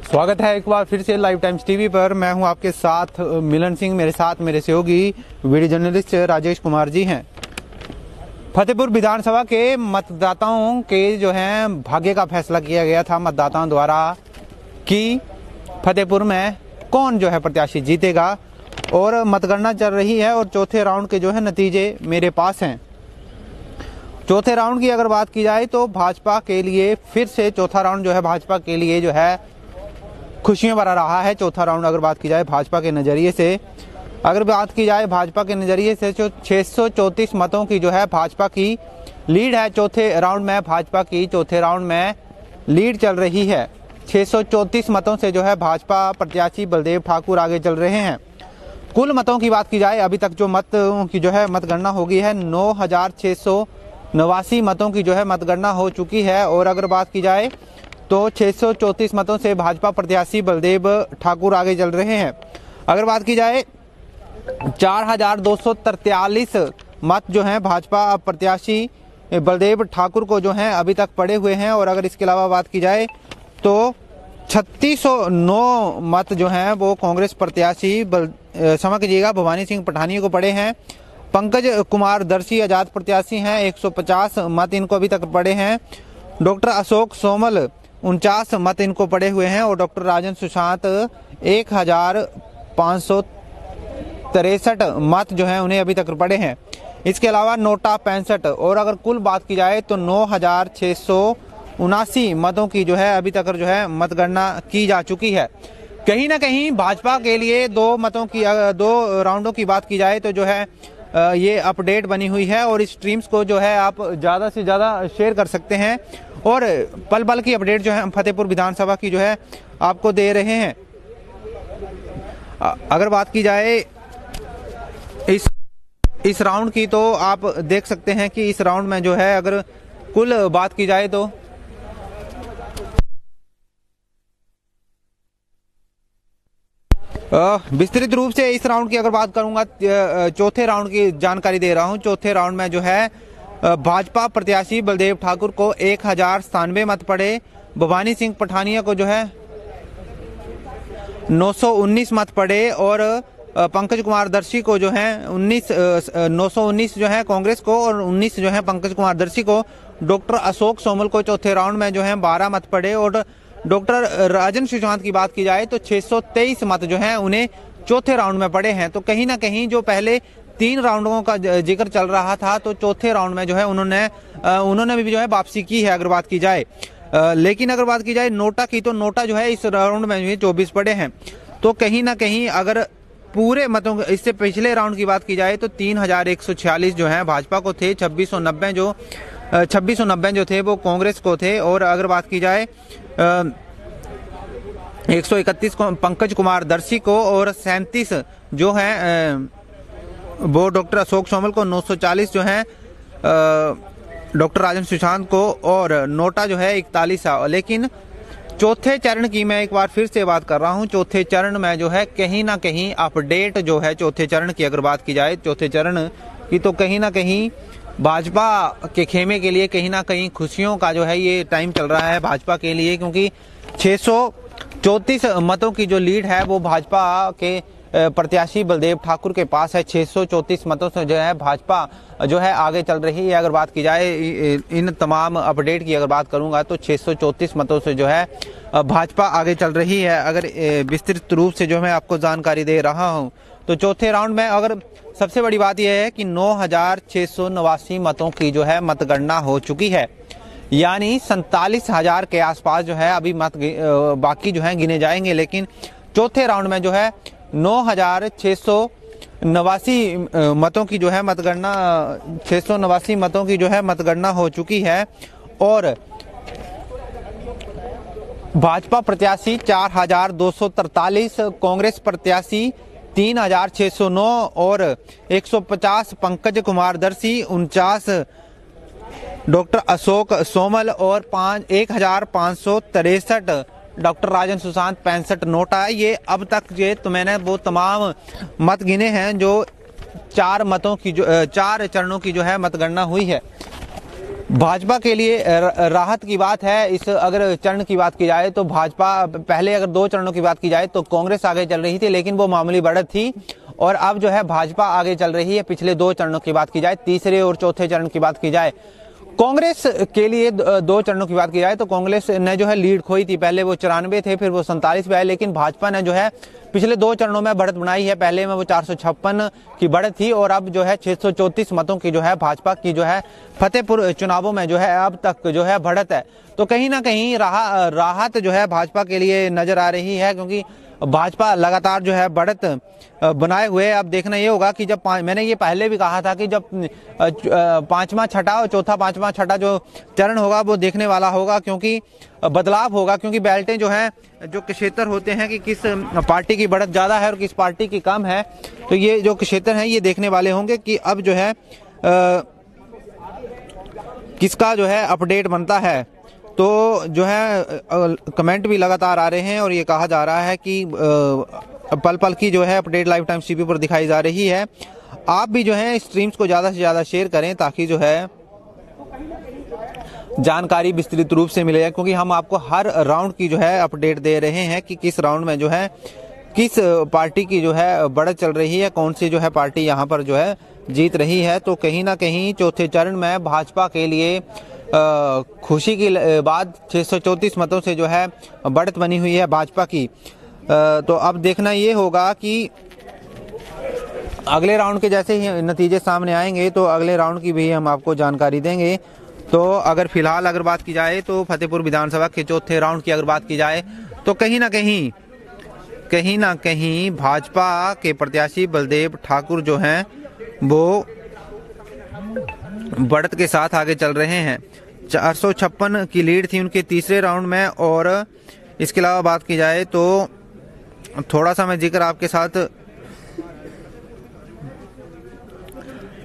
स्वागत है एक बार फिर से लाइव टाइम्स टीवी पर। मैं हूं आपके साथ मिलन सिंह, मेरे साथ मेरे सहयोगी वीडियो जर्नलिस्ट राजेश कुमार जी हैं। फतेहपुर विधानसभा के मतदाताओं के जो है भाग्य का फैसला किया गया था मतदाताओं द्वारा कि फतेहपुर में कौन जो है प्रत्याशी जीतेगा और मतगणना चल रही है और चौथे राउंड के जो है नतीजे मेरे पास हैं। चौथे राउंड की अगर बात की जाए तो भाजपा के लिए फिर से चौथा राउंड जो है भाजपा के लिए जो है खुशियां भरा रहा है। चौथा राउंड अगर बात की जाए भाजपा के नजरिए से, अगर बात की जाए भाजपा के नजरिए से 634 मतों की जो है भाजपा की लीड है। चौथे राउंड में भाजपा की चौथे राउंड में लीड चल रही है। 634 मतों से जो है भाजपा प्रत्याशी बलदेव ठाकुर आगे चल रहे हैं। कुल मतों की बात की जाए, अभी तक जो मतों की जो है मतगणना हो गई है 9689 मतों की जो है मतगणना हो चुकी है। और अगर बात की जाए तो 634 मतों से भाजपा प्रत्याशी बलदेव ठाकुर आगे चल रहे हैं। अगर बात की जाए 4243 मत जो हैं भाजपा प्रत्याशी बलदेव ठाकुर को जो हैं अभी तक पड़े हुए हैं। और अगर इसके अलावा बात की जाए तो 3609 मत जो हैं वो कांग्रेस प्रत्याशी समझ लीजिएगा भवानी सिंह पठानिया को पड़े हैं। पंकज कुमार दर्शी आजाद प्रत्याशी हैं, 150 मत इनको अभी तक पड़े हैं। डॉक्टर अशोक सोमल 49 मत इनको पड़े हुए हैं और डॉक्टर राजन सुशांत 1563 मत जो हैं उन्हें अभी तक पड़े हैं। इसके अलावा नोटा 65 और अगर कुल बात की जाए तो 9679 मतों की जो है अभी तक जो है मतगणना की जा चुकी है। कहीं ना कहीं भाजपा के लिए दो राउंडों की बात की जाए तो जो है ये अपडेट बनी हुई है और इस स्ट्रीम्स को जो है आप ज़्यादा से ज़्यादा शेयर कर सकते हैं और पल पल की अपडेट जो है हम फतेहपुर विधानसभा की जो है आपको दे रहे हैं। अगर बात की जाए इस राउंड की तो आप देख सकते हैं कि इस राउंड में जो है अगर कुल बात की जाए तो विस्तृत रूप से इस राउंड की अगर बात करूंगा, चौथे राउंड की जानकारी दे रहा हूं। चौथे राउंड में जो है भाजपा प्रत्याशी बलदेव ठाकुर को 1097 मत पड़े, भवानी सिंह पठानिया को जो है 919 मत पड़े और पंकज कुमार दर्शी को जो है 919 जो है कांग्रेस को और 19 जो है पंकज कुमार दर्शी को। डॉक्टर अशोक सोमल को चौथे राउंड में जो है 12 मत पड़े और डॉक्टर राजन सुशांत की बात की जाए तो 623 मत जो हैं उन्हें चौथे राउंड में पड़े हैं। तो कहीं ना कहीं जो पहले 3 राउंडों का जिक्र चल रहा था तो चौथे राउंड में जो है उन्होंने भी जो है वापसी की है अगर बात की जाए। लेकिन अगर बात की जाए नोटा की तो नोटा जो है इस राउंड में भी 24 पड़े हैं। तो कहीं ना कहीं अगर पूरे मतों इससे पिछले राउंड की बात की जाए तो 3146 जो है भाजपा को थे, 2690 जो थे वो कांग्रेस को थे। और अगर बात की जाए 131 पंकज कुमार दर्शी को और 37 जो है वो डॉक्टर अशोक सोमल को, 940 जो है डॉक्टर राजन सुशांत को और नोटा जो है 41। लेकिन चौथे चरण की मैं एक बार फिर से बात कर रहा हूं। चौथे चरण में जो है कहीं ना कहीं अपडेट जो है चौथे चरण की अगर बात की जाए चौथे चरण की तो कहीं ना कहीं भाजपा के खेमे के लिए कहीं ना कहीं खुशियों का जो है ये टाइम चल रहा है भाजपा के लिए, क्योंकि 634 मतों की जो लीड है वो भाजपा के प्रत्याशी बलदेव ठाकुर के पास है। 634 मतों से जो है भाजपा जो है आगे चल रही है। अगर बात की जाए इन तमाम अपडेट की अगर बात करूंगा तो 634 मतों से जो है भाजपा आगे चल रही है। अगर विस्तृत रूप से जो मैं आपको जानकारी दे रहा हूं तो चौथे राउंड में अगर सबसे बड़ी बात यह है कि 9689 मतों की जो है मतगणना हो चुकी है, यानी 47,000 के आसपास जो है अभी मत बाकी जो है गिने जाएंगे। लेकिन चौथे राउंड में जो है 9689 मतों की जो है मतगणना 689 मतों की जो है मतगणना हो चुकी है और भाजपा प्रत्याशी 4243, कांग्रेस प्रत्याशी 3609 और 150 पंकज कुमार दर्शी, 49 डॉक्टर अशोक सोमल और 1563 डॉक्टर राजन सुशांत, 65 नोटा। ये अब तक ये तो मैंने वो तमाम मत गिने हैं जो 4 चरणों की जो है मतगणना हुई है। भाजपा के लिए राहत की बात है। इस अगर चरण की बात की जाए तो भाजपा पहले अगर 2 चरणों की बात की जाए तो कांग्रेस आगे चल रही थी, लेकिन वो मामूली बढ़त थी, और अब जो है भाजपा आगे चल रही है। पिछले 2 चरणों की बात की जाए, तीसरे और चौथे चरण की बात की जाए, कांग्रेस के लिए 2 चरणों की बात की जाए तो कांग्रेस ने जो है लीड खोई थी। पहले वो 94 थे, फिर वो 47 पे आए, लेकिन भाजपा ने जो है पिछले 2 चरणों में बढ़त बनाई है। पहले में वो 456 की बढ़त थी, और अब जो है 634 मतों की जो है भाजपा की जो है फतेहपुर चुनावों में जो है अब तक जो है बढ़त है। तो कहीं ना कहीं राहत जो है भाजपा के लिए नजर आ रही है, क्योंकि भाजपा लगातार जो है बढ़त बनाए हुए। अब देखना ये होगा कि जब मैंने ये पहले भी कहा था कि जब 5वां छठा और चौथा 5वां छठा जो चरण होगा वो देखने वाला होगा, क्योंकि बदलाव होगा, क्योंकि बैल्टें जो हैं, जो क्षेत्र होते हैं कि किस पार्टी की बढ़त ज्यादा है और किस पार्टी की कम है, तो ये जो क्षेत्र हैं ये देखने वाले होंगे कि अब जो है किसका जो है अपडेट बनता है। तो जो है कमेंट भी लगातार आ रहे हैं और ये कहा जा रहा है कि पल पल की जो है अपडेट लाइव टाइम टीवी पर दिखाई जा रही है। आप भी जो है स्ट्रीम्स को ज़्यादा से ज़्यादा शेयर करें ताकि जो है जानकारी विस्तृत रूप से मिले, क्योंकि हम आपको हर राउंड की जो है अपडेट दे रहे हैं कि किस राउंड में जो है किस पार्टी की जो है बढ़त चल रही है, कौन सी जो है पार्टी यहाँ पर जो है जीत रही है। तो कहीं ना कहीं चौथे चरण में भाजपा के लिए खुशी की बात 634 मतों से जो है बढ़त बनी हुई है भाजपा की। तो अब देखना ये होगा कि अगले राउंड के जैसे ही नतीजे सामने आएंगे तो अगले राउंड की भी हम आपको जानकारी देंगे। तो अगर फिलहाल अगर बात की जाए तो फतेहपुर विधानसभा के चौथे राउंड की अगर बात की जाए तो कहीं ना कहीं भाजपा के प्रत्याशी बलदेव ठाकुर जो हैं वो बढ़त के साथ आगे चल रहे हैं। 456 की लीड थी उनके तीसरे राउंड में, और इसके अलावा बात की जाए तो थोड़ा सा मैं जिक्र आपके साथ,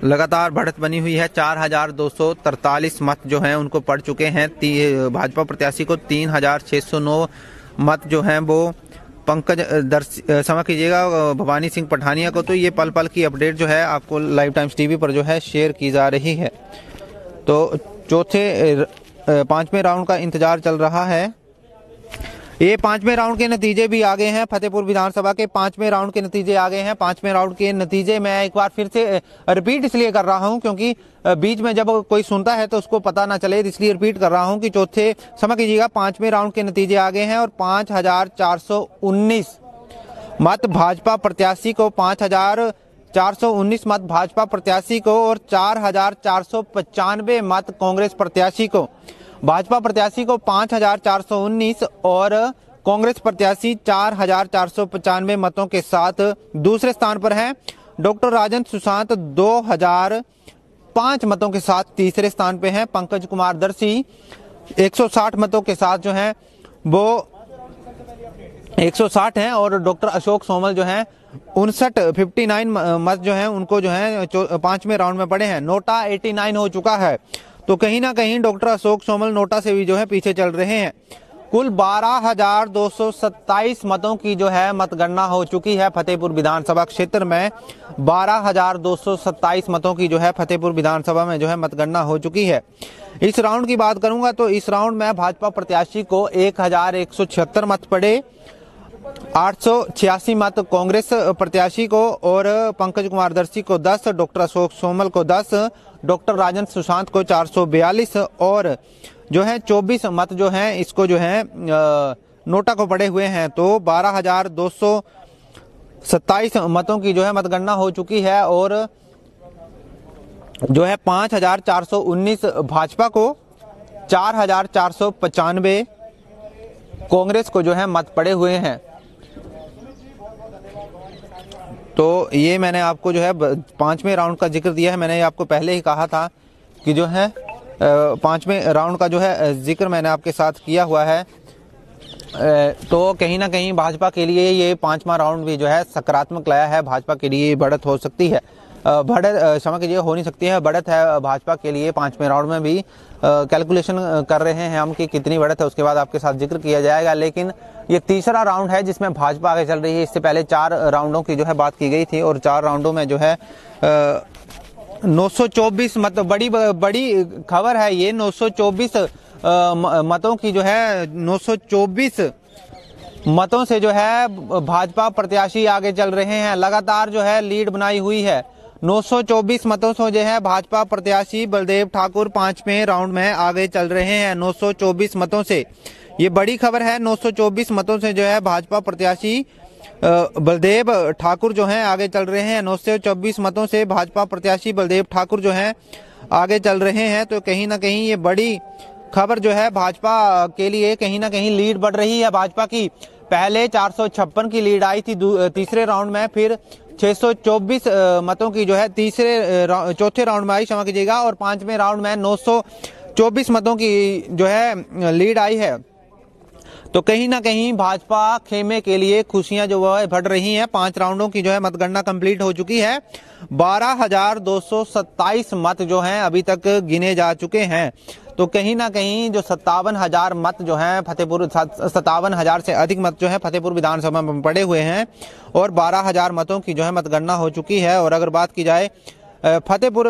लगातार बढ़त बनी हुई है। 4243 मत जो हैं उनको पड़ चुके हैं। भाजपा प्रत्याशी को 3609 मत जो हैं वो पंकज क्षमा कीजिएगा भवानी सिंह पठानिया को। तो ये पल पल की अपडेट जो है आपको लाइव टाइम्स टीवी पर जो है शेयर की जा रही है। तो चौथे 5वें राउंड का इंतजार चल रहा है। ये 5वें राउंड के नतीजे भी आ गए हैं। फतेहपुर विधानसभा के 5वें राउंड के नतीजे आ गए हैं। 5वें राउंड के नतीजे मैं एक बार फिर से रिपीट इसलिए कर रहा हूं क्योंकि बीच में जब कोई सुनता है तो उसको पता ना चले, इसलिए रिपीट कर रहा हूं कि चौथे क्षमा कीजिएगा 5वें राउंड के नतीजे आ गए हैं और 5419 मत भाजपा प्रत्याशी को, 5419 मत भाजपा प्रत्याशी को और 4495 मत कांग्रेस प्रत्याशी को। भाजपा प्रत्याशी को 5419 और कांग्रेस प्रत्याशी 4495 मतों के साथ दूसरे स्थान पर हैं। डॉक्टर राजन सुशांत 2005 मतों के साथ तीसरे स्थान पे हैं। पंकज कुमार दर्शी 160 मतों के साथ जो हैं वो 160 हैं और डॉक्टर अशोक सोमल जो हैं 59 मत जो हैं उनको जो है 5वें राउंड में पड़े हैं। नोटा 89 हो चुका है, तो कहीं ना कहीं डॉक्टर अशोक सोमल नोटा से भी जो है पीछे चल रहे हैं। कुल 12,227 मतों की जो है मतगणना हो चुकी है फतेहपुर विधानसभा क्षेत्र में। 12,227 मतों की जो है फतेहपुर विधानसभा में जो है मतगणना हो चुकी है। इस राउंड की बात करूंगा तो इस राउंड में भाजपा प्रत्याशी को 1176 मत पड़े, 886 मत कांग्रेस प्रत्याशी को और पंकज कुमार दर्शी को 10, डॉक्टर अशोक सोमल को 10, डॉक्टर राजन सुशांत को 442 और जो है 24 मत जो हैं इसको जो है नोटा को पड़े हुए हैं। तो 12,227 मतों की जो है मतगणना हो चुकी है और जो है 5419 भाजपा को, 4495 कांग्रेस को जो है मत पड़े हुए हैं। तो ये मैंने आपको जो है 5वें राउंड का जिक्र दिया है। मैंने आपको पहले ही कहा था कि जो है 5वें राउंड का जो है जिक्र मैंने आपके साथ किया हुआ है। तो कहीं ना कहीं भाजपा के लिए ये 5वां राउंड भी जो है सकारात्मक लाया है। भाजपा के लिए बढ़त हो सकती है, बढ़त क्षमा कीजिए हो नहीं सकती है, बढ़त है भाजपा के लिए 5वें राउंड में भी। कैलकुलेशन कर रहे हैं हम कि कितनी बढ़त है, उसके बाद आपके साथ जिक्र किया जाएगा। लेकिन ये तीसरा राउंड है जिसमें भाजपा आगे चल रही है। इससे पहले 4 राउंडों की जो है बात की गई थी और 4 राउंडों में जो है 924 मत, बड़ी खबर है ये। 924 मतों की जो है 924 मतों से जो है भाजपा प्रत्याशी आगे चल रहे हैं। लगातार जो है लीड बनाई हुई है। 924 मतों से जो है भाजपा प्रत्याशी बलदेव ठाकुर 5वें राउंड में आगे चल रहे हैं। 924 मतों से, ये बड़ी खबर है। 924 मतों से जो है भाजपा प्रत्याशी बलदेव ठाकुर जो हैं आगे चल रहे हैं। 924 मतों से भाजपा प्रत्याशी बलदेव ठाकुर जो हैं आगे चल रहे हैं। तो कहीं ना कहीं ये बड़ी खबर जो है भाजपा के लिए, कहीं ना कहीं लीड बढ़ रही है भाजपा की। पहले 456 की लीड आई थी तीसरे राउंड में, फिर 624 मतों की जो है चौथे राउंड में आई, क्षमा कीजिएगा, और 5वें राउंड में 924 मतों की जो है लीड आई है। तो कहीं ना कहीं भाजपा खेमे के लिए खुशियां जो है बढ़ रही हैं। 5 राउंडों की जो है मतगणना कंप्लीट हो चुकी है। 12,227 मत जो हैं अभी तक गिने जा चुके हैं। तो कहीं ना कहीं जो 57,000 मत जो हैं 57,000 से अधिक मत जो है फतेहपुर विधानसभा में पड़े हुए हैं, और 12,000 मतों की जो है मतगणना हो चुकी है। और अगर बात की जाए फतेहपुर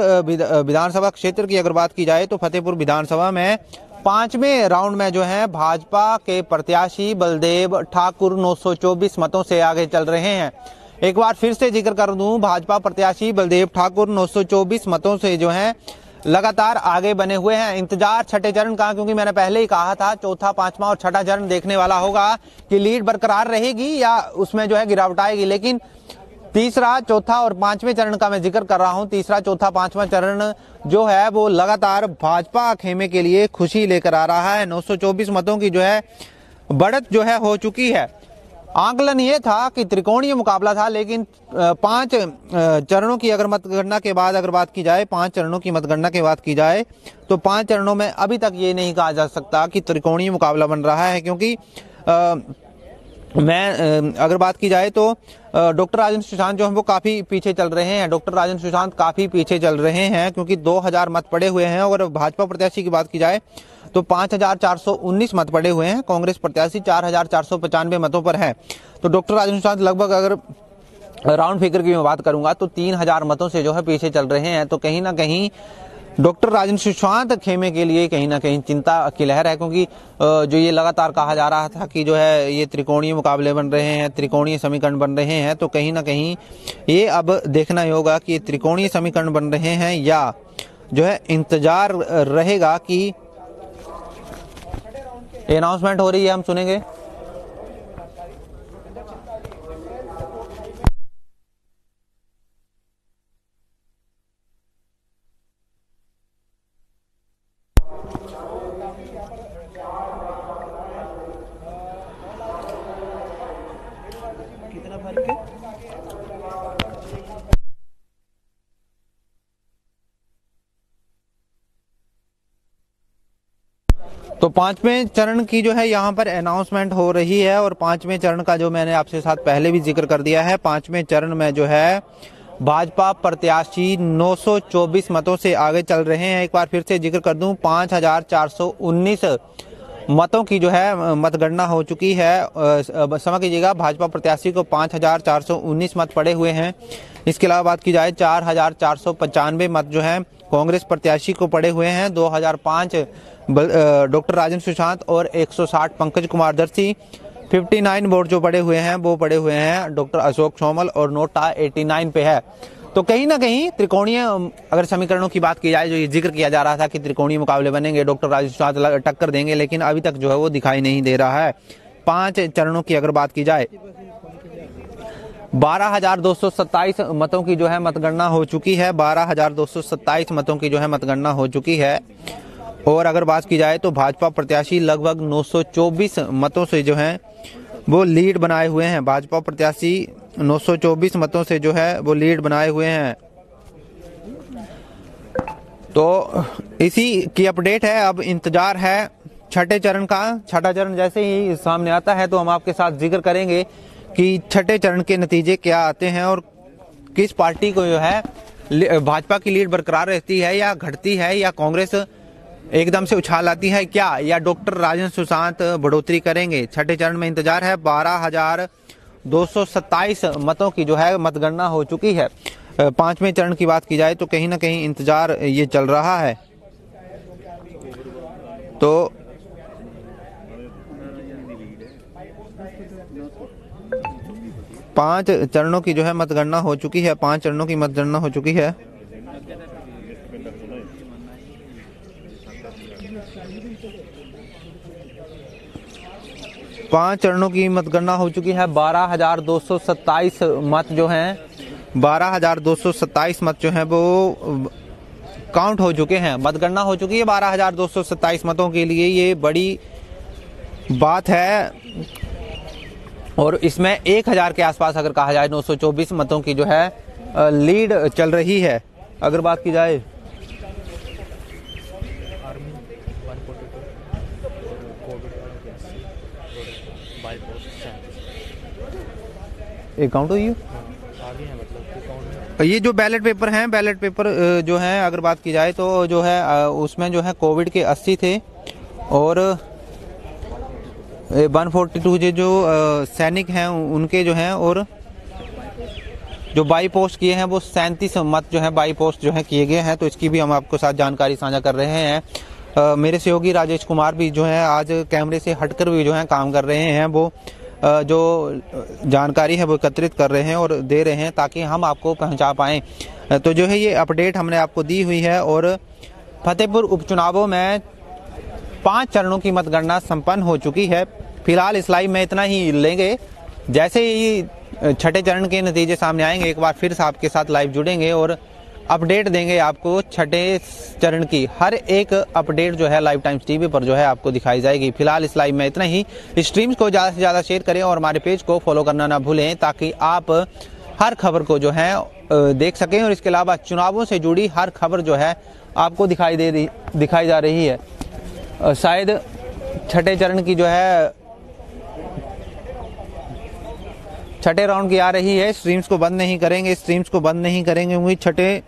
विधानसभा क्षेत्र की, अगर बात की जाए तो फतेहपुर विधानसभा में 5वें राउंड में जो है भाजपा के प्रत्याशी बलदेव ठाकुर 924 मतों से आगे चल रहे हैं। एक बार फिर से जिक्र कर दूं, भाजपा प्रत्याशी बलदेव ठाकुर 924 मतों से जो है लगातार आगे बने हुए हैं। इंतजार छठे चरण का, क्योंकि मैंने पहले ही कहा था चौथा, पांचवा और छठा चरण देखने वाला होगा कि लीड बरकरार रहेगी या उसमें जो है गिरावट आएगी। लेकिन तीसरा, चौथा और 5वें चरण का मैं जिक्र कर रहा हूं। तीसरा, चौथा, 5वां चरण जो है वो लगातार भाजपा खेमे के लिए खुशी लेकर आ रहा है। 924 मतों की जो है बढ़त जो है हो चुकी है। आंकलन ये था कि त्रिकोणीय मुकाबला था, लेकिन 5 चरणों की अगर मतगणना के बाद अगर बात की जाए, 5 चरणों की मतगणना के बाद की जाए तो 5 चरणों में अभी तक ये नहीं कहा जा सकता कि त्रिकोणीय मुकाबला बन रहा है। क्योंकि अगर बात की जाए तो डॉक्टर राजेंद्र सुशांत जो है वो काफी पीछे चल रहे हैं। डॉक्टर राजेंद्र सुशांत काफी पीछे चल रहे हैं, क्योंकि 2,000 मत पड़े हुए हैं। और भाजपा प्रत्याशी की बात की जाए तो 5,419 मत पड़े हुए हैं। कांग्रेस प्रत्याशी 4,495 मतों पर है। तो डॉक्टर राजेंद्र सुशांत लगभग, अगर राउंड फिगर की मैं बात करूंगा तो 3,000 मतों से जो है पीछे चल रहे हैं। तो कहीं ना कहीं डॉक्टर राजेंद्र सुशांत खेमे के लिए कहीं ना कहीं चिंता की लहर है, क्योंकि जो ये लगातार कहा जा रहा था कि जो है ये त्रिकोणीय मुकाबले बन रहे हैं, त्रिकोणीय समीकरण बन रहे हैं। तो कहीं ना कहीं ये अब देखना होगा कि त्रिकोणीय समीकरण बन रहे हैं या जो है इंतजार रहेगा कि अनाउंसमेंट हो रही है, हम सुनेंगे। कितना फर्क है? तो 5वें चरण की जो है यहाँ पर अनाउंसमेंट हो रही है। और 5वें चरण का जो मैंने आपसे साथ पहले भी जिक्र कर दिया है, 5वें चरण में जो है भाजपा प्रत्याशी 924 मतों से आगे चल रहे हैं। एक बार फिर से जिक्र कर दूं, 5,419 मतों की जो है मतगणना हो चुकी है। समझ कीजिएगा, भाजपा प्रत्याशी को 5,419 मत पड़े हुए हैं। इसके अलावा बात की जाए 4,495 मत जो है कांग्रेस प्रत्याशी को पड़े हुए हैं। 2,005 डॉक्टर राजेंद्र सुशांत और 160 पंकज कुमार दर्शी। 59 वोट जो पड़े हुए हैं वो पड़े हुए हैं डॉक्टर अशोक सोमल, और नोटा 89 पे है। तो कहीं ना कहीं त्रिकोणीय अगर समीकरणों की बात की जाए, जो ये जिक्र किया जा रहा था कि त्रिकोणीय मुकाबले बनेंगे, डॉक्टर राजेंद्र सुशांत टक्कर देंगे, लेकिन अभी तक जो है वो दिखाई नहीं दे रहा है। 5 चरणों की अगर बात की जाए, 12,227 मतों की जो है मतगणना हो चुकी है। 12,227 मतों की जो है मतगणना हो चुकी है। और अगर बात की जाए तो भाजपा प्रत्याशी लगभग 924 मतों से जो है वो लीड बनाए हुए हैं। भाजपा प्रत्याशी 924 मतों से जो है वो लीड बनाए हुए हैं। तो इसी की अपडेट है। अब इंतजार है छठे चरण का। छठा चरण जैसे ही सामने आता है तो हम आपके साथ जिक्र करेंगे कि छठे चरण के नतीजे क्या आते हैं और किस पार्टी को जो है भाजपा की लीड बरकरार रहती है या घटती है, या कांग्रेस एकदम से उछाल आती है क्या, या डॉक्टर राजेंद्र सुशांत बढ़ोतरी करेंगे। छठे चरण में इंतजार है। 12,227 मतों की जो है मतगणना हो चुकी है। पांचवें चरण की बात की जाए तो कहीं ना कहीं इंतजार ये चल रहा है। तो पांच चरणों की जो है मतगणना हो चुकी है, 5 चरणों की मतगणना हो चुकी है। पांच चरणों की मतगणना हो चुकी है। 12,227 मत जो हैं, 12,227 मत जो हैं वो काउंट हो चुके हैं, मतगणना हो चुकी है 12,227 मतों के लिए। ये बड़ी बात है और इसमें 1,000 के आसपास अगर कहा जाए 924 मतों की जो है लीड चल रही है। अगर बात की जाए काउंट हुई है, ये जो बैलेट पेपर हैं, बैलेट पेपर जो हैं अगर बात की जाए तो जो है उसमें जो है कोविड के 80 थे और 142 जो सैनिक हैं उनके जो हैं, और जो बाई पोस्ट किए हैं वो 37 मत जो है बाई पोस्ट जो है किए गए हैं। तो इसकी भी हम आपको साथ जानकारी साझा कर रहे हैं। मेरे सहयोगी राजेश कुमार भी जो है आज कैमरे से हटकर भी जो है काम कर रहे हैं, वो जो जानकारी है वो एकत्रित कर रहे हैं और दे रहे हैं ताकि हम आपको पहुंचा पाएं। तो जो है ये अपडेट हमने आपको दी हुई है। और फतेहपुर उपचुनावों में 5 चरणों की मतगणना संपन्न हो चुकी है। फिलहाल इस लाइव में इतना ही लेंगे, जैसे ही छठे चरण के नतीजे सामने आएंगे एक बार फिर से आपके साथ लाइव जुड़ेंगे और अपडेट देंगे आपको छठे चरण की। हर एक अपडेट जो है लाइव टाइम्स टीवी पर जो है आपको दिखाई जाएगी। फिलहाल इस लाइव में इतना ही। स्ट्रीम्स को ज़्यादा से ज़्यादा शेयर करें और हमारे पेज को फॉलो करना ना भूलें ताकि आप हर खबर को जो है देख सकें। और इसके अलावा चुनावों से जुड़ी हर खबर जो है आपको दिखाई जा रही है। शायद छठे चरण की जो है छठे राउंड की आ रही है। स्ट्रीम्स को बंद नहीं करेंगे, स्ट्रीम्स को बंद नहीं करेंगे क्योंकि छठे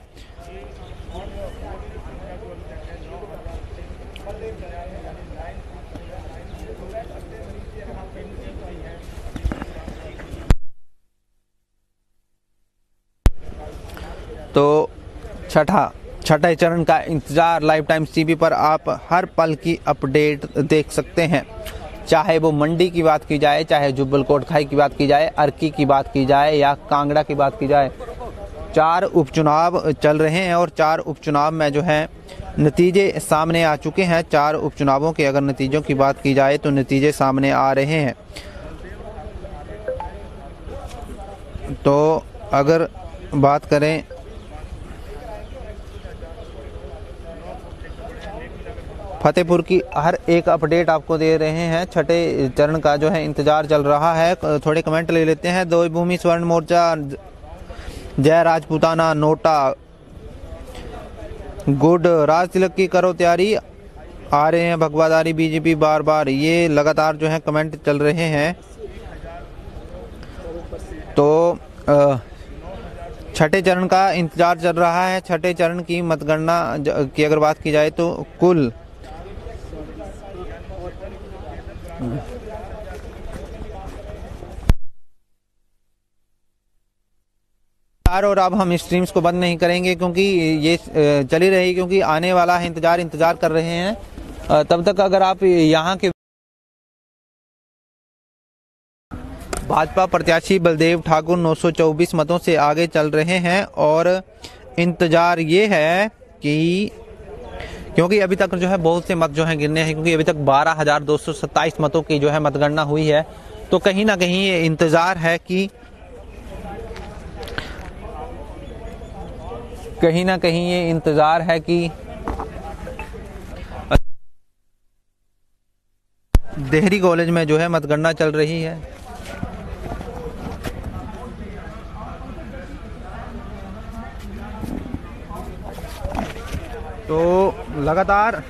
तो छठे चरण का इंतजार लाइव टाइम्स टीवी पर आप हर पल की अपडेट देख सकते हैं। चाहे वो मंडी की बात की जाए, चाहे जुब्बल कोटखाई की बात की जाए, अर्की की बात की जाए या कांगड़ा की बात की जाए। 4 उपचुनाव चल रहे हैं और 4 उपचुनाव में जो है नतीजे सामने आ चुके हैं। 4 उपचुनावों के अगर नतीजों की बात की जाए तो नतीजे सामने आ रहे हैं। तो अगर बात करें फतेहपुर की, हर एक अपडेट आपको दे रहे हैं। छठे चरण का जो है इंतजार चल रहा है। थोड़े कमेंट ले लेते हैं। देवभूमि स्वर्ण मोर्चा, जय राजपूताना, नोटा, गुड, राज तिलक की करो तैयारी, आ रहे हैं भगवादारी, बीजेपी बार बार, ये लगातार जो है कमेंट चल रहे हैं। तो छठे चरण का इंतजार चल रहा है। छठे चरण की मतगणना की अगर बात की जाए तो कुल और अब हम स्ट्रीम्स को बंद नहीं करेंगे क्योंकि ये चली रही, क्योंकि आने वाला है इंतजार कर रहे हैं। तब तक अगर आप यहाँ के भाजपा प्रत्याशी बलदेव ठाकुर 924 मतों से आगे चल रहे हैं और इंतजार ये है कि क्योंकि अभी तक जो है बहुत से मत जो है गिरने हैं, क्योंकि अभी तक 12,227 मतों की जो है मतगणना हुई है। तो कहीं ना कहीं ये इंतजार है कि देहरी कॉलेज में जो है मतगणना चल रही है। तो लगातार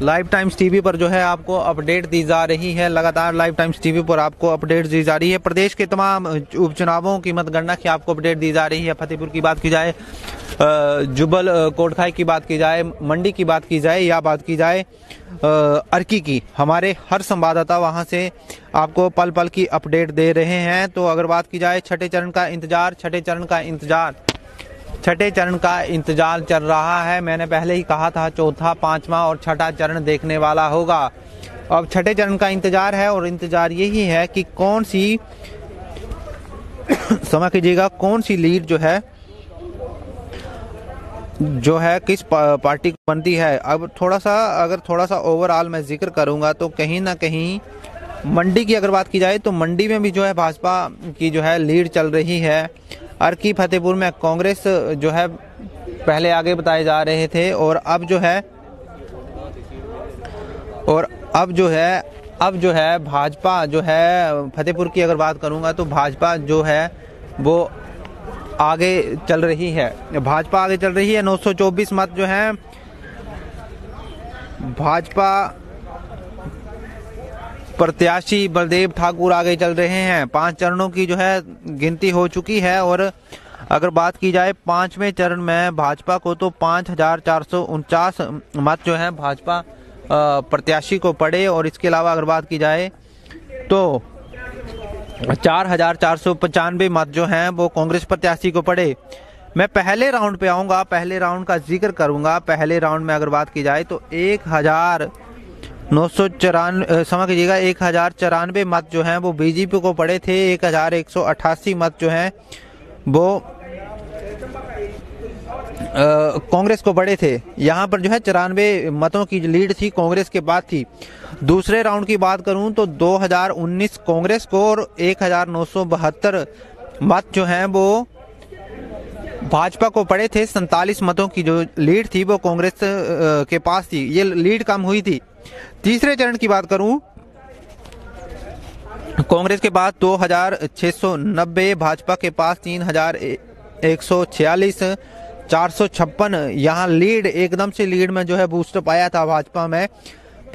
लाइव टाइम्स टीवी पर जो है आपको अपडेट दी जा रही है। लगातार लाइव टाइम्स टीवी पर आपको अपडेट दी जा रही है। प्रदेश के तमाम उपचुनावों की मतगणना की आपको अपडेट दी जा रही है। फतेहपुर की बात की जाए जुब्बल कोटखाई की बात की जाए, मंडी की बात की जाए या बात की जाए अर्की की, हमारे हर संवाददाता वहां से आपको पल पल की अपडेट दे रहे हैं। तो अगर बात की जाए छठे चरण का इंतजार चल रहा है। मैंने पहले ही कहा था चौथा, पांचवा और छठा चरण देखने वाला होगा। अब छठे चरण का इंतजार है और इंतजार यही है कि कौन सी समझ कीजिएगा कौन सी लीड जो है किस पार्टी को बनती है। अब थोड़ा सा ओवरऑल मैं जिक्र करूंगा तो कहीं ना कहीं मंडी की अगर बात की जाए तो मंडी में भी जो है भाजपा की जो है लीड चल रही है। अर्की फतेहपुर में कांग्रेस जो है पहले आगे बताए जा रहे थे और अब जो है भाजपा जो है फतेहपुर की अगर बात करूंगा तो भाजपा जो है वो आगे चल रही है। 924 मत जो है भाजपा प्रत्याशी बलदेव ठाकुर आगे चल रहे हैं। 5 चरणों की जो है गिनती हो चुकी है और अगर बात की जाए 5वें चरण में भाजपा को तो 5449 मत जो है भाजपा प्रत्याशी को पड़े और इसके अलावा अगर बात की जाए तो 4495 मत जो हैं वो कांग्रेस प्रत्याशी को पड़े। मैं पहले राउंड पे आऊंगा, पहले राउंड का जिक्र करूंगा। पहले राउंड में अगर बात की जाए तो 1094 मत जो हैं वो बीजेपी को पड़े थे। 1188 मत जो हैं वो कांग्रेस को पड़े थे। यहाँ पर जो है 94 मतों की लीड थी कांग्रेस के बाद थी। दूसरे राउंड की बात करूं तो 2019 कांग्रेस को और 1972 मत जो हैं वो भाजपा को पड़े थे। 47 मतों की जो लीड थी वो कांग्रेस के पास थी, ये लीड कम हुई थी। तीसरे चरण की बात करूं कांग्रेस के पास 2690, भाजपा के पास 3146, 456 यहाँ लीड एकदम से लीड में जो है बूस्टअप आया था भाजपा में।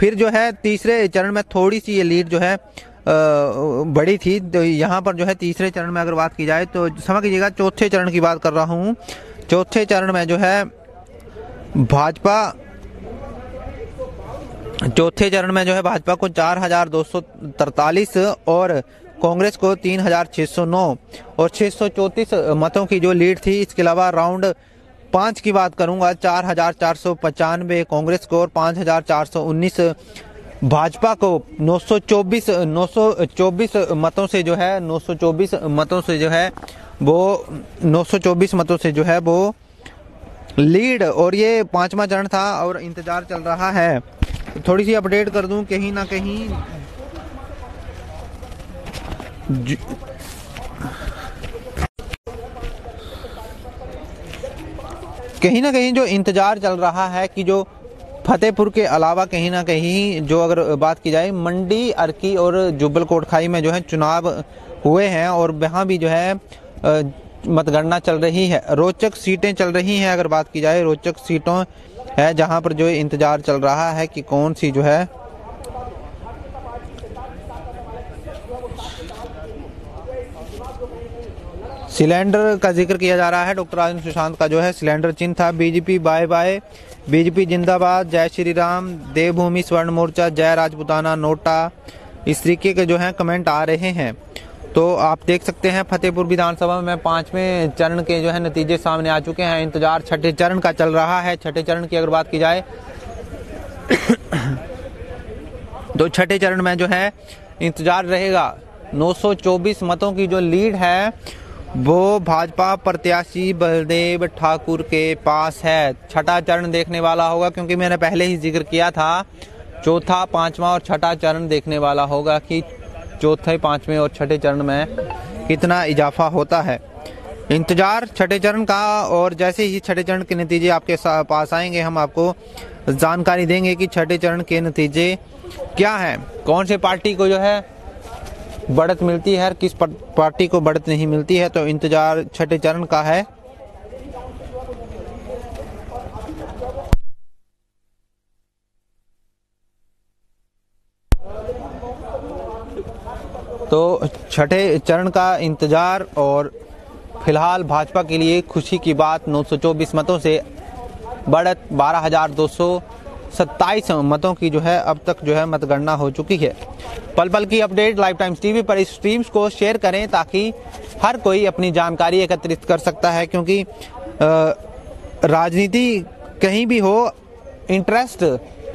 फिर जो है तीसरे चरण में थोड़ी सी ये लीड जो है बड़ी थी। तो यहाँ पर जो है तीसरे चरण में अगर बात की जाए तो समझ लीजिएगा चौथे चरण की बात कर रहा हूँ। चौथे चरण में जो है भाजपा को 4243 और कांग्रेस को 3609 और 634 मतों की जो लीड थी। इसके अलावा राउंड 5 की बात करूंगा 4495 कांग्रेस को और 5419 भाजपा को। 924 मतों से जो है 924 मतों से जो है वो लीड। और ये 5वां चरण था और इंतजार चल रहा है। थोड़ी सी अपडेट कर दूं, कहीं ना कहीं जो इंतजार चल रहा है कि जो फतेहपुर के अलावा कहीं ना कहीं जो अगर बात की जाए मंडी, अर्की और जुब्बल कोटखाई में जो है चुनाव हुए हैं और वहाँ भी जो है मतगणना चल रही है। रोचक सीटें चल रही हैं। अगर बात की जाए रोचक सीटों है जहां पर जो इंतजार चल रहा है कि कौन सी जो है सिलेंडर का जिक्र किया जा रहा है। डॉक्टर राजन सुशांत का जो है सिलेंडर चिन्ह था। बीजेपी बाय बाय, बीजेपी जिंदाबाद, जय श्री राम, देवभूमि स्वर्ण मोर्चा, जय राजपुताना, नोटा, इस तरीके के जो है कमेंट आ रहे हैं। तो आप देख सकते हैं फतेहपुर विधानसभा में 5वें चरण के जो है नतीजे सामने आ चुके हैं। इंतजार छठे चरण का चल रहा है। छठे चरण की अगर बात की जाए तो छठे चरण में जो है इंतजार रहेगा। 924 मतों की जो लीड है वो भाजपा प्रत्याशी बलदेव ठाकुर के पास है। छठा चरण देखने वाला होगा क्योंकि मैंने पहले ही जिक्र किया था चौथा, पांचवा और छठा चरण देखने वाला होगा कि चौथे, पांचवें और छठे चरण में कितना इजाफा होता है। इंतजार छठे चरण का और जैसे ही छठे चरण के नतीजे आपके पास आएंगे हम आपको जानकारी देंगे कि छठे चरण के नतीजे क्या हैं, कौन से पार्टी को जो है बढ़त मिलती है, किस पार्टी को बढ़त नहीं मिलती है। तो इंतजार छठे चरण का है। तो छठे चरण का इंतजार और फिलहाल भाजपा के लिए खुशी की बात, 924 मतों से बढ़त 12,227 मतों की जो है अब तक जो है मतगणना हो चुकी है। पल पल की अपडेट लाइव टाइम्स टीवी पर इस स्ट्रीम्स को शेयर करें ताकि हर कोई अपनी जानकारी एकत्रित कर सकता है, क्योंकि राजनीति कहीं भी हो इंटरेस्ट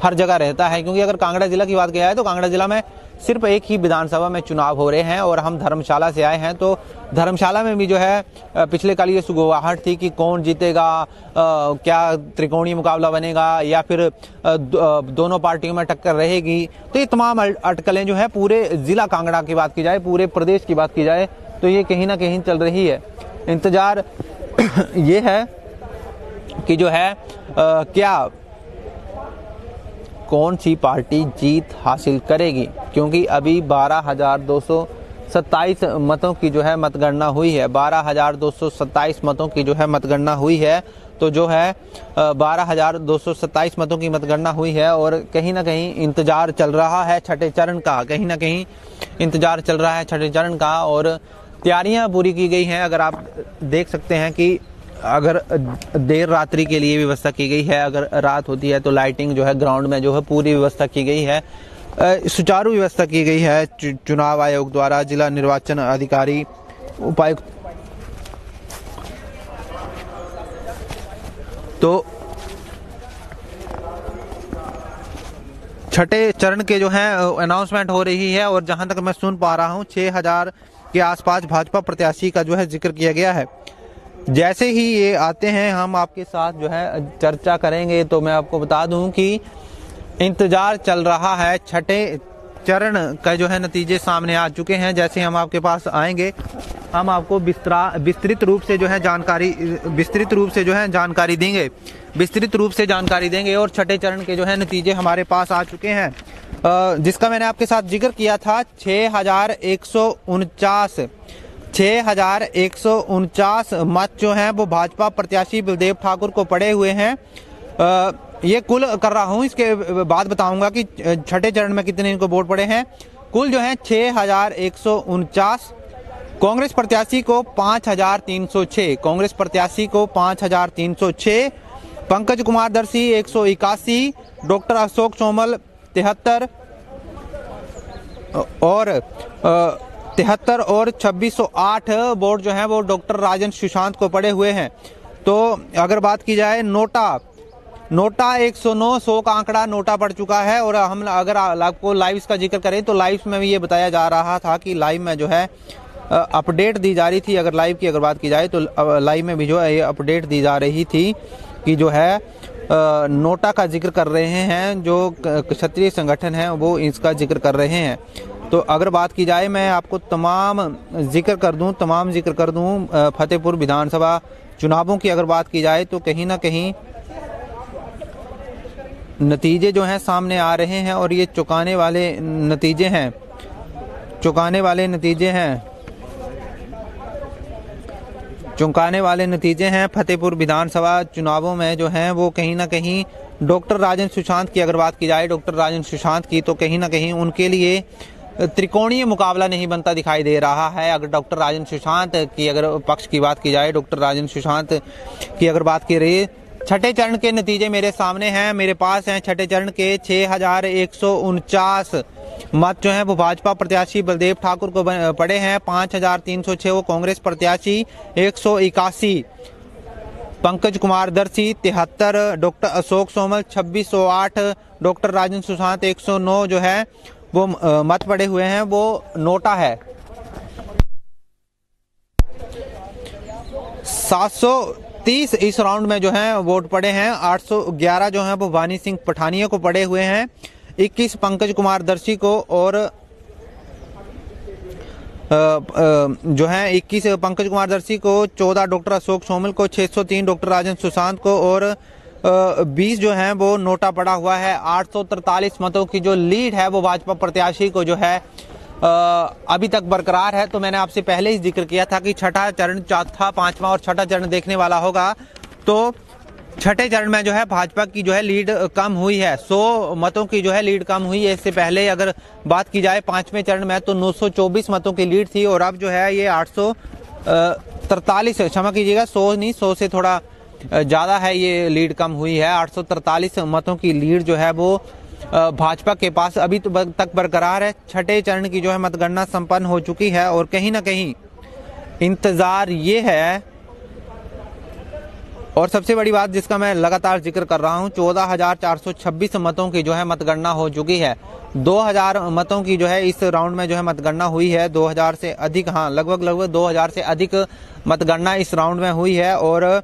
हर जगह रहता है। क्योंकि अगर कांगड़ा जिला की बात किया जाए तो कांगड़ा जिला में सिर्फ एक ही विधानसभा में चुनाव हो रहे हैं और हम धर्मशाला से आए हैं, तो धर्मशाला में भी जो है पिछले कल ये सुगवाहट थी कि कौन जीतेगा, क्या त्रिकोणीय मुकाबला बनेगा या फिर दोनों पार्टियों में टक्कर रहेगी। तो ये तमाम अटकलें जो है पूरे जिला कांगड़ा की बात की जाए, पूरे प्रदेश की बात की जाए तो ये कहीं ना कहीं चल रही है। इंतजार ये है कि जो है क्या कौन सी पार्टी जीत हासिल करेगी, क्योंकि अभी 12,227 मतों की जो है मतगणना हुई है। 12,227 मतों की जो है मतगणना हुई है, तो जो है 12,227 मतों की मतगणना हुई है और कहीं ना कहीं इंतजार चल रहा है छठे चरण का, कहीं ना कहीं इंतजार चल रहा है छठे चरण का और तैयारियां पूरी की गई हैं। अगर आप देख सकते हैं कि अगर देर रात्रि के लिए व्यवस्था की गई है, अगर रात होती है तो लाइटिंग जो है ग्राउंड में जो है पूरी व्यवस्था की गई है, सुचारू व्यवस्था की गई है चुनाव आयोग द्वारा। जिला निर्वाचन अधिकारी, उपायुक्त, तो छठे चरण के जो है अनाउंसमेंट हो रही है और जहां तक मैं सुन पा रहा हूं 6,000 के आसपास भाजपा प्रत्याशी का जो है जिक्र किया गया है। जैसे ही ये आते हैं हम आपके साथ जो है चर्चा करेंगे। तो मैं आपको बता दूं कि इंतजार चल रहा है, छठे चरण का जो है नतीजे सामने आ चुके हैं। जैसे हम आपके पास आएंगे हम आपको विस्तृत रूप से जो है जानकारी देंगे और छठे चरण के जो है नतीजे हमारे पास आ चुके हैं, जिसका मैंने आपके साथ जिक्र किया था। 6,149 मत जो हैं वो भाजपा प्रत्याशी बलदेव ठाकुर को पड़े हुए हैं। ये कुल कर रहा हूं, इसके बाद बताऊंगा कि छठे चरण में कितने इनको वोट पड़े हैं। कुल जो है 6,149। कांग्रेस प्रत्याशी को 5,306, पंकज कुमार दर्शी 181, डॉक्टर अशोक सोमल 73 और 2608 वोट जो है वो डॉक्टर राजन सुशांत को पड़े हुए हैं। तो अगर बात की जाए नोटा 109, 100 का आंकड़ा नोटा पड़ चुका है। और हम अगर आपको लाइव्स का जिक्र करें तो लाइव्स में भी ये बताया जा रहा था कि लाइव में जो है अपडेट दी जा रही थी। अगर लाइव की अगर बात की जाए तो लाइव में भी जो है ये अपडेट दी जा रही थी कि जो है नोटा का जिक्र कर रहे हैं, जो क्षत्रिय संगठन है वो इसका जिक्र कर रहे हैं। तो अगर बात की जाए मैं आपको तमाम जिक्र कर दूं फतेहपुर विधानसभा चुनावों की अगर बात की जाए तो कहीं ना कहीं नतीजे जो हैं सामने आ रहे हैं और ये चौंकाने वाले नतीजे हैं। फतेहपुर विधानसभा चुनावों में जो हैं वो कहीं ना कहीं डॉक्टर राजन सुशांत की अगर बात की जाए तो कहीं ना कहीं उनके लिए त्रिकोणीय मुकाबला नहीं बनता दिखाई दे रहा है। अगर डॉक्टर राजन सुशांत की अगर पक्ष की बात की जाए, डॉक्टर राजन सुशांत की अगर बात की रही, छठे चरण के नतीजे मेरे सामने हैं, मेरे पास हैं। छठे चरण के 6,149 मत जो है वो भाजपा प्रत्याशी बलदेव ठाकुर को पड़े हैं। 5,306 वो कांग्रेस प्रत्याशी 181, पंकज कुमार दर्शी 73, doctor Ashok Samuel 2608, doctor Rajan Sushant 109 जो है वो मत पड़े हुए हैं, वो नोटा है। 730 इस राउंड में जो है वोट पड़े हैं। 811 जो है वो वानी सिंह पठानिया को पड़े हुए हैं, 21 पंकज कुमार दर्शी को और जो है 21 पंकज कुमार दर्शी को, 14 डॉक्टर अशोक सोमल को, 603 डॉक्टर राजन सुशांत को और 20 जो है वो नोटा पड़ा हुआ है। 843 मतों की जो लीड है वो भाजपा प्रत्याशी को जो है अभी तक बरकरार है। तो मैंने आपसे पहले ही जिक्र किया था कि छठा चरण, चौथा, पांचवा और छठा चरण देखने वाला होगा। तो छठे चरण में जो है भाजपा की जो है लीड कम हुई है, 100 मतों की जो है लीड कम हुई है। इससे पहले अगर बात की जाए पांचवें चरण में तो 924 मतों की लीड थी और अब जो है ये 843, क्षमा कीजिएगा 100 नहीं, 100 से थोड़ा ज़्यादा है, ये लीड कम हुई है। 843 मतों की लीड जो है वो भाजपा के पास अभी तो तक बरकरार है। छठे चरण की जो है मतगणना संपन्न हो चुकी है और कहीं ना कहीं इंतजार ये है, और सबसे बड़ी बात जिसका मैं लगातार जिक्र कर रहा हूं, 14,426 मतों की जो है मतगणना हो चुकी है। 2000 मतों की जो है इस राउंड में जो है मतगणना हुई है। 2000 से अधिक, हाँ लगभग 2000 से अधिक मतगणना इस राउंड में हुई है। और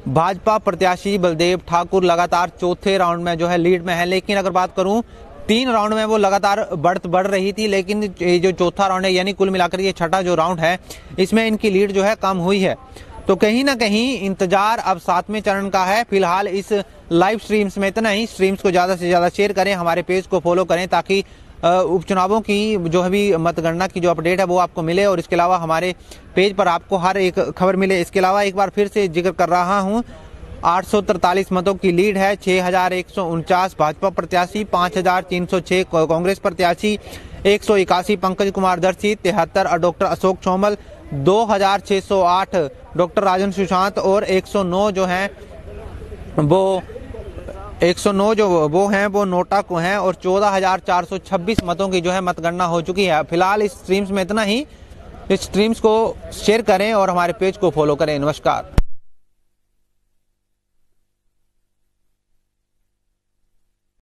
भाजपा प्रत्याशी बलदेव ठाकुर लगातार चौथे राउंड में जो है लीड में है। लेकिन अगर बात करूं 3 राउंड में वो लगातार बढ़ रही थी, लेकिन ये जो चौथा राउंड है यानी कुल मिलाकर ये छठा जो राउंड है इसमें इनकी लीड जो है कम हुई है। तो कहीं ना कहीं इंतजार अब 7वें चरण का है। फिलहाल इस लाइव स्ट्रीम्स में इतना ही। स्ट्रीम्स को ज्यादा से ज्यादा शेयर करें, हमारे पेज को फॉलो करें ताकि उपचुनावों की जो अभी मतगणना की जो अपडेट है वो आपको मिले, और इसके अलावा हमारे पेज पर आपको हर एक खबर मिले। इसके अलावा एक बार फिर से जिक्र कर रहा हूं, 843 मतों की लीड है। 6,149 भाजपा प्रत्याशी, 5,306 कांग्रेस प्रत्याशी, 181 पंकज कुमार दर्शी, 73 डॉक्टर अशोक चौमल, 2,608 डॉक्टर राजेंद्र सुशांत और 109 जो हैं वो 109 जो वो हैं वो नोटा को हैं, और 14,426 मतों की जो है मतगणना हो चुकी है। फिलहाल इस स्ट्रीम्स में इतना ही। इस स्ट्रीम्स को शेयर करें और हमारे पेज को फॉलो करें। नमस्कार।